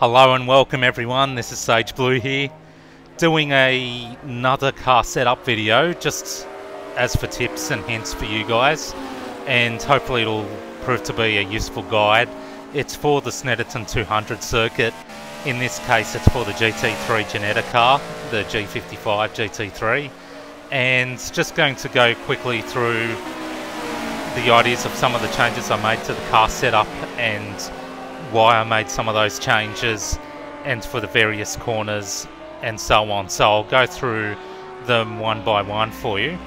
Hello and welcome everyone, this is Sage Blue here, doing another car setup video just as for tips and hints for you guys, and hopefully it'll prove to be a useful guide. It's for the Snetterton 200 circuit. In this case it's for the GT3 Ginetta car, the G55 GT3, and just going to go quickly through the ideas of some of the changes I made to the car setup and why I made some of those changes, and for the various corners and so on. So I'll go through them one by one for you.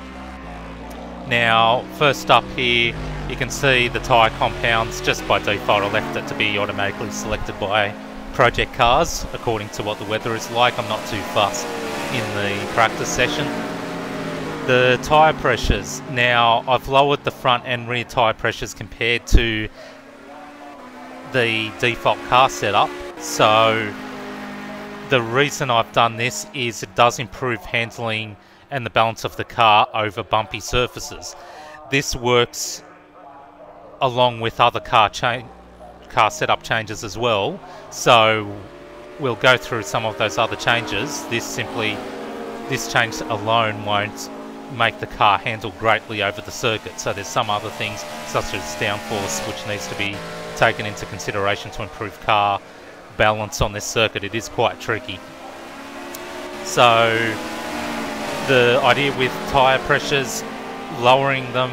Now first up here you can see the tyre compounds. Just by default I left it to be automatically selected by project cars according to what the weather is like. I'm not too fussed in the practice session. The tyre pressures. Now I've lowered the front and rear tyre pressures compared to the default car setup. So the reason I've done this is it does improve handling and the balance of the car over bumpy surfaces. This works along with other car setup changes as well, so we'll go through some of those other changes. This change alone won't make the car handle greatly over the circuit, so there's some other things such as downforce which needs to be taken into consideration to improve car balance on this circuit. It is quite tricky. So the idea with tyre pressures, lowering them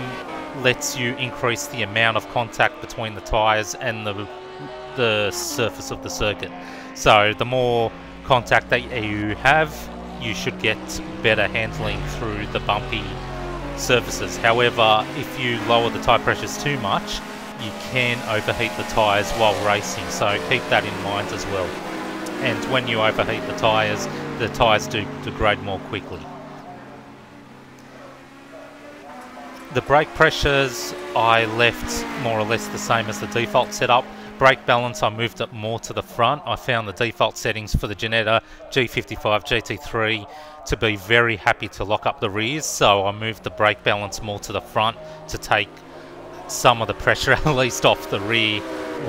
lets you increase the amount of contact between the tyres and the surface of the circuit. So the more contact that you have, you should get better handling through the bumpy surfaces. However, if you lower the tyre pressures too much, you can overheat the tyres while racing, so keep that in mind as well. And when you overheat the tyres do degrade more quickly. The brake pressures I left more or less the same as the default setup. Brake balance I moved it more to the front. I found the default settings for the Ginetta G55 GT3 to be very happy to lock up the rears, so I moved the brake balance more to the front to take some of the pressure at least off the rear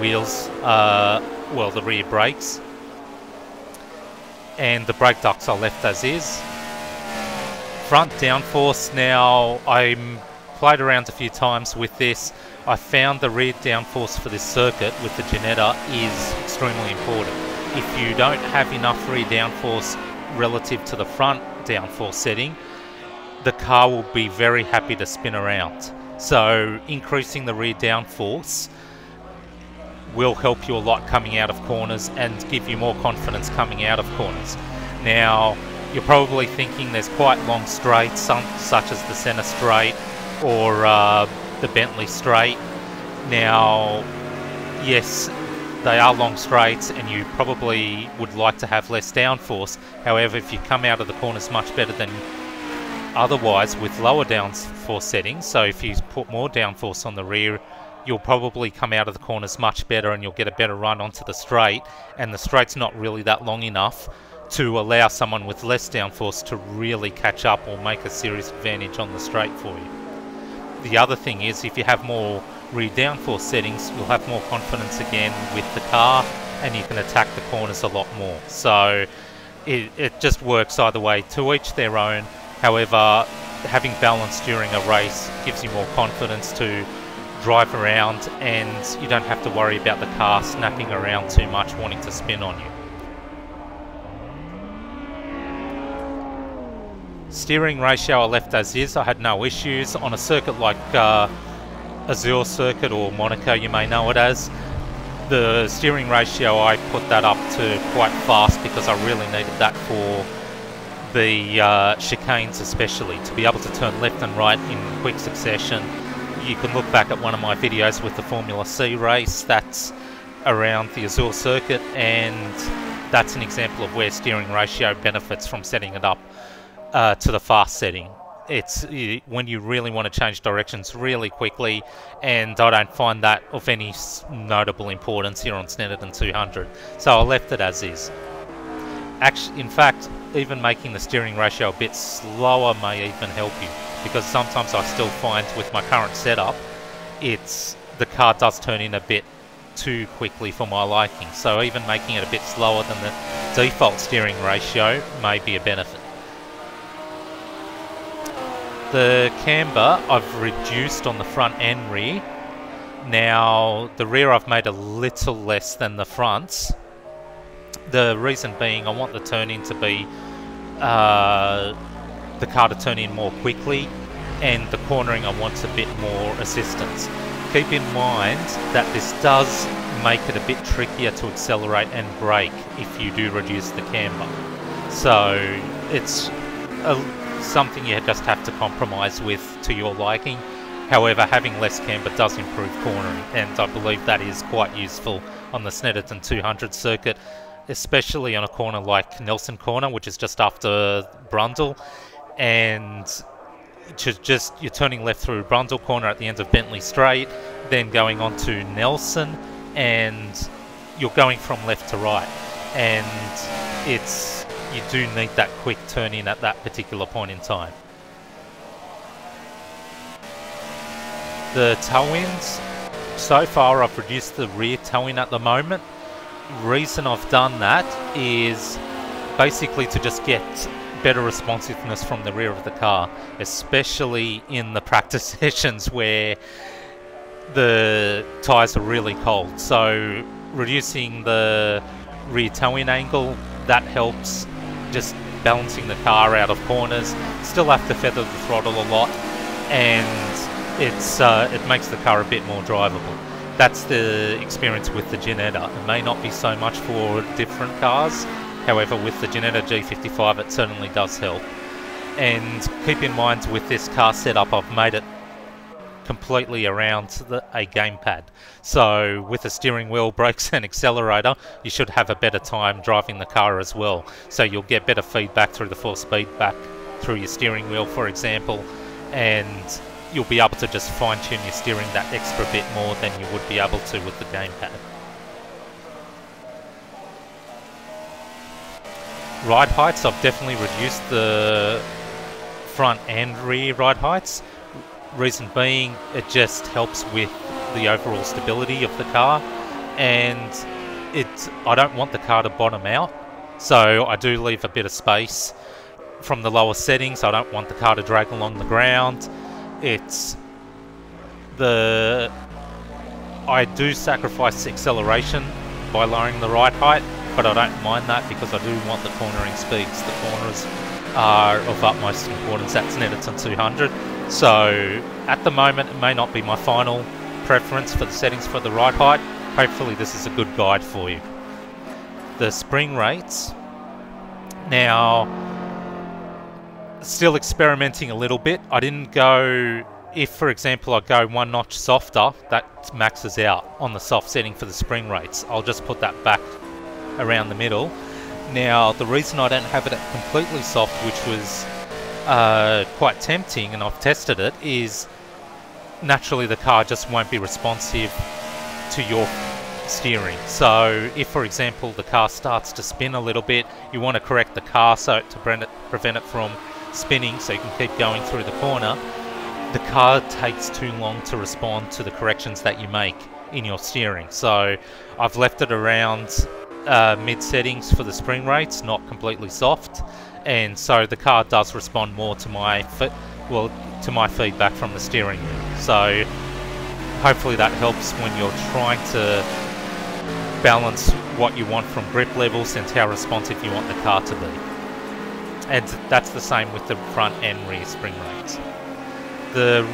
wheels, well, the rear brakes. And the brake ducts I left as is. Front downforce, now I played around a few times with this. I found the rear downforce for this circuit with the Ginetta is extremely important. If you don't have enough rear downforce relative to the front downforce setting, the car will be very happy to spin around. So increasing the rear downforce will help you a lot coming out of corners and give you more confidence coming out of corners. Now you're probably thinking there's quite long straights, such as the Senna straight or the Bentley straight. Now yes, they are long straights and you probably would like to have less downforce. However, if you come out of the corners much better than otherwise with lower downforce settings, so if you put more downforce on the rear, you'll probably come out of the corners much better and you'll get a better run onto the straight, and the straight's not really that long enough to allow someone with less downforce to really catch up or make a serious advantage on the straight for you. The other thing is, if you have more rear downforce settings, you'll have more confidence again with the car and you can attack the corners a lot more. So it just works either way, to each their own. However, having balance during a race gives you more confidence to drive around and you don't have to worry about the car snapping around too much wanting to spin on you. Steering ratio I left as is. I had no issues. On a circuit like Azure circuit, or Monaco you may know it as, the steering ratio I put that up to quite fast because I really needed that for the chicanes, especially to be able to turn left and right in quick succession. You can look back at one of my videos with the Formula C race that's around the Azure circuit, and that's an example of where steering ratio benefits from setting it up to the fast setting. It's when you really want to change directions really quickly, and I don't find that of any notable importance here on Snetterton 200, so I left it as is. Actually, in fact, even making the steering ratio a bit slower may even help you, because sometimes I still find with my current setup, the car does turn in a bit too quickly for my liking, so even making it a bit slower than the default steering ratio may be a benefit. The camber I've reduced on the front and rear. Now the rear I've made a little less than the fronts. The reason being I want the turn-in to be the car to turn in more quickly, and the cornering I want a bit more assistance. Keep in mind that this does make it a bit trickier to accelerate and brake if you do reduce the camber. So it's something you just have to compromise with to your liking. However, having less camber does improve cornering, and I believe that is quite useful on the Snetterton 200 circuit, especially on a corner like Nelson Corner, which is just after Brundle, and you're turning left through Brundle Corner at the end of Bentley Straight, then going on to Nelson, and you're going from left to right, and you do need that quick turn in at that particular point in time. The toe-ins, so far I've reduced the rear toe-in at the moment. Reason I've done that is basically to just get better responsiveness from the rear of the car, especially in the practice sessions where the tyres are really cold. So reducing the rear toe-in angle, that helps just balancing the car out of corners. Still have to feather the throttle a lot, and it makes the car a bit more drivable. That's the experience with the Ginetta. It may not be so much for different cars, however with the Ginetta G55 it certainly does help. And keep in mind with this car setup I've made it completely around a gamepad. So with the steering wheel, brakes and accelerator, you should have a better time driving the car as well. So you'll get better feedback through the force feedback through your steering wheel, for example, and you'll be able to just fine-tune your steering that extra bit more than you would be able to with the gamepad. Ride heights, I've definitely reduced the front and rear ride heights. Reason being, it just helps with the overall stability of the car, and I don't want the car to bottom out, so I do leave a bit of space from the lower settings. I don't want the car to drag along the ground. I do sacrifice acceleration by lowering the ride height, but I don't mind that because I do want the cornering speeds. The corners are of utmost importance at Snetterton 200. So at the moment it may not be my final preference for the settings for the ride height. Hopefully this is a good guide for you. The spring rates. Now, still experimenting a little bit. I didn't go, if for example I go one notch softer, that maxes out on the soft setting for the spring rates. I'll just put that back around the middle. Now the reason I don't have it at completely soft, which was quite tempting, and I've tested it, is naturally the car just won't be responsive to your steering. So if for example the car starts to spin a little bit, you want to correct the car so to prevent it from spinning so you can keep going through the corner. The car takes too long to respond to the corrections that you make in your steering. So I've left it around mid settings for the spring rates, not completely soft, and so the car does respond more to my feedback from the steering wheel. So hopefully that helps when you're trying to balance what you want from grip levels and how responsive you want the car to be. And that's the same with the front and rear spring rates. The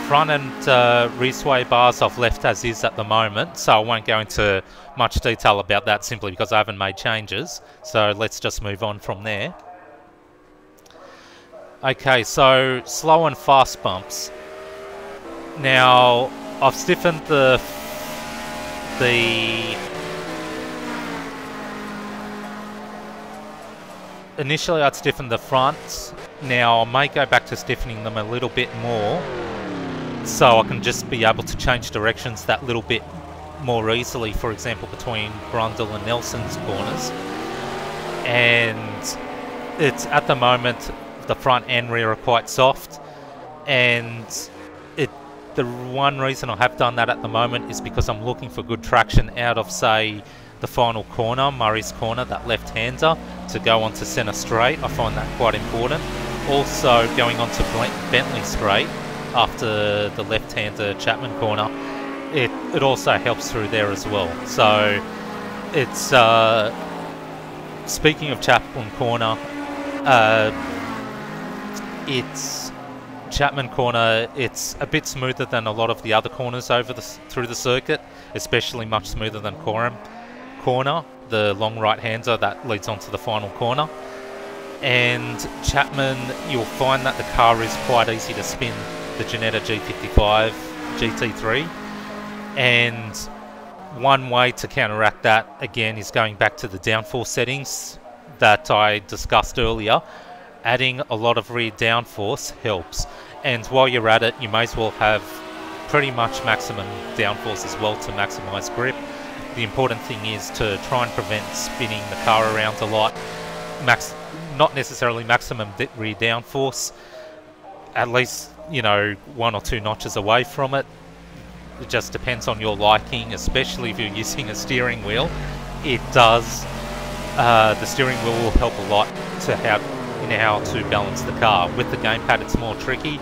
front and rear sway bars I've left as is at the moment, so I won't go into much detail about that simply because I haven't made changes. So let's just move on from there. Okay, so slow and fast bumps. Now I've stiffened the initially I'd stiffen the fronts. Now I may go back to stiffening them a little bit more so I can just be able to change directions that little bit more easily, for example between Brundle and Nelson's corners. And it's at the moment the front and rear are quite soft, and The one reason I have done that at the moment is because I'm looking for good traction out of, say, the final corner, Murray's corner, that left-hander, to go onto centre straight. I find that quite important. Also, going onto Bentley straight after the left-hander Chapman corner, it also helps through there as well. So it's speaking of Chapman corner, it's Chapman corner. It's a bit smoother than a lot of the other corners through the circuit, especially much smoother than Coram corner, the long right-hander that leads onto the final corner. And Chapman, you'll find that the car is quite easy to spin, the Ginetta G55 GT3, and one way to counteract that again is going back to the downforce settings that I discussed earlier. Adding a lot of rear downforce helps, and while you're at it, you may as well have pretty much maximum downforce as well to maximize grip. The important thing is to try and prevent spinning the car around a lot. Not necessarily maximum rear downforce, at least, you know, 1 or 2 notches away from it. It just depends on your liking, especially if you're using a steering wheel. It does, the steering wheel will help a lot to how to balance the car. With the gamepad it's more tricky.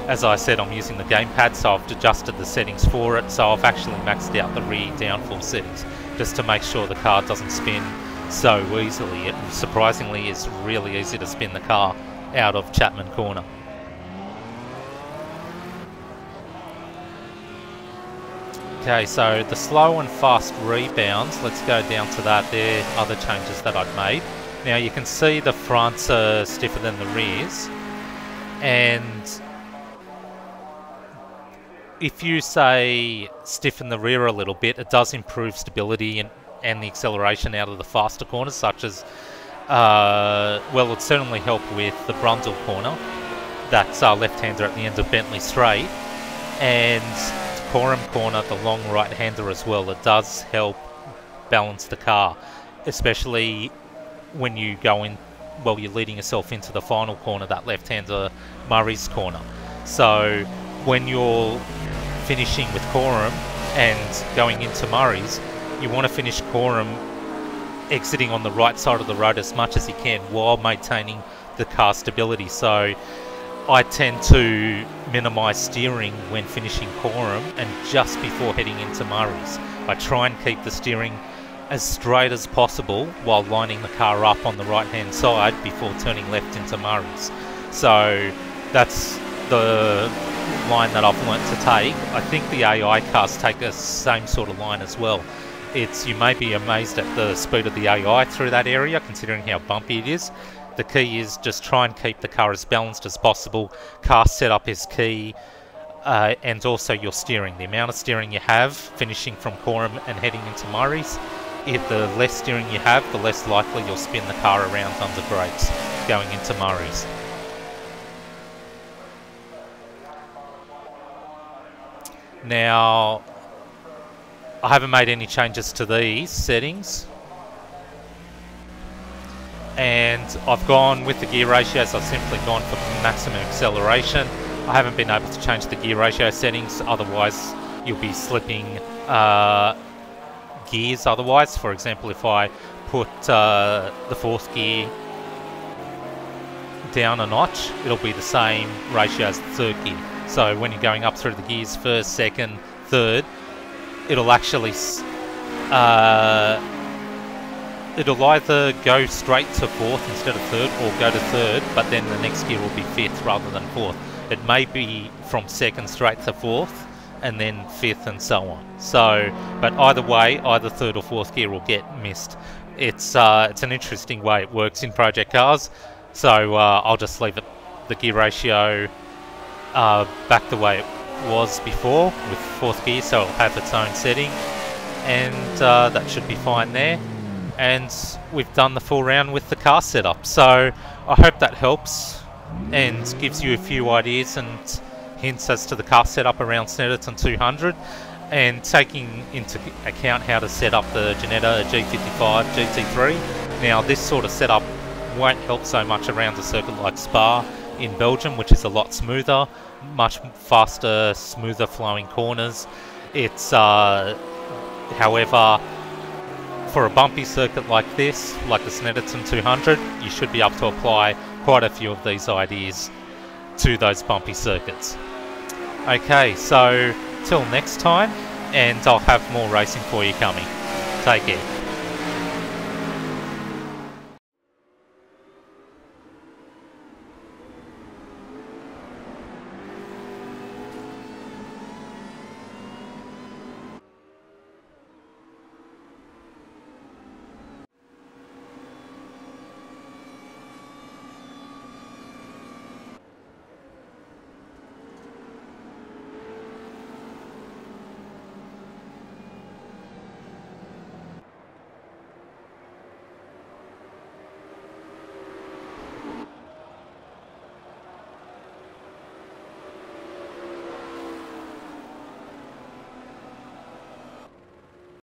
As I said, I'm using the gamepad, so I've adjusted the settings for it, so I've actually maxed out the rear downforce settings just to make sure the car doesn't spin so easily. It surprisingly is really easy to spin the car out of Chapman corner. Okay, so the slow and fast rebounds, let's go down to that. There are other changes that I've made. Now you can see the fronts are stiffer than the rears, and if you say stiffen the rear a little bit, it does improve stability and the acceleration out of the faster corners, such as, well, it certainly help with the Brundle corner, that's left-hander at the end of Bentley Straight, and Coram corner, the long right-hander as well. It does help balance the car, especially when you go in, well, you're leading yourself into the final corner, that left-hander Murray's corner. So when you're finishing with Coram and going into Murray's, you want to finish Coram exiting on the right side of the road as much as you can while maintaining the car stability. So I tend to minimise steering when finishing Coram, and just before heading into Murray's, I try and keep the steering as straight as possible while lining the car up on the right hand side before turning left into Murray's. So that's the line that I've learnt to take. I think the AI cars take the same sort of line as well. You may be amazed at the speed of the AI through that area, considering how bumpy it is. The key is just try and keep the car as balanced as possible. Car setup is key, and also your steering. The amount of steering you have finishing from Coram and heading into Murray's, if the less steering you have, the less likely you'll spin the car around under brakes going into Murray's. Now, I haven't made any changes to these settings, and I've gone with the gear ratios. I've simply gone for maximum acceleration. I haven't been able to change the gear ratio settings, otherwise you'll be slipping gears otherwise. For example, if I put the 4th gear down a notch, it'll be the same ratio as the 3rd gear. So when you're going up through the gears, 1st, 2nd, 3rd, it'll actually it'll either go straight to 4th instead of 3rd, or go to 3rd, but then the next gear will be 5th rather than 4th. It may be from 2nd straight to 4th, and then 5th and so on. So, but either way, either 3rd or 4th gear will get missed. It's an interesting way it works in project cars. So I'll just leave it, the gear ratio back the way it was before with 4th gear, so it'll have its own setting, and that should be fine there. And we've done the full round with the car setup, so I hope that helps and gives you a few ideas and hints as to the car setup around Snetterton 200, and taking into account how to set up the Ginetta G55 GT3. Now this sort of setup won't help so much around a circuit like Spa, in Belgium, which is a lot smoother, much faster, smoother flowing corners. It's however, for a bumpy circuit like this, like the Snetterton 200, you should be able to apply quite a few of these ideas to those bumpy circuits. Okay, so till next time, and I'll have more racing for you coming. Take care.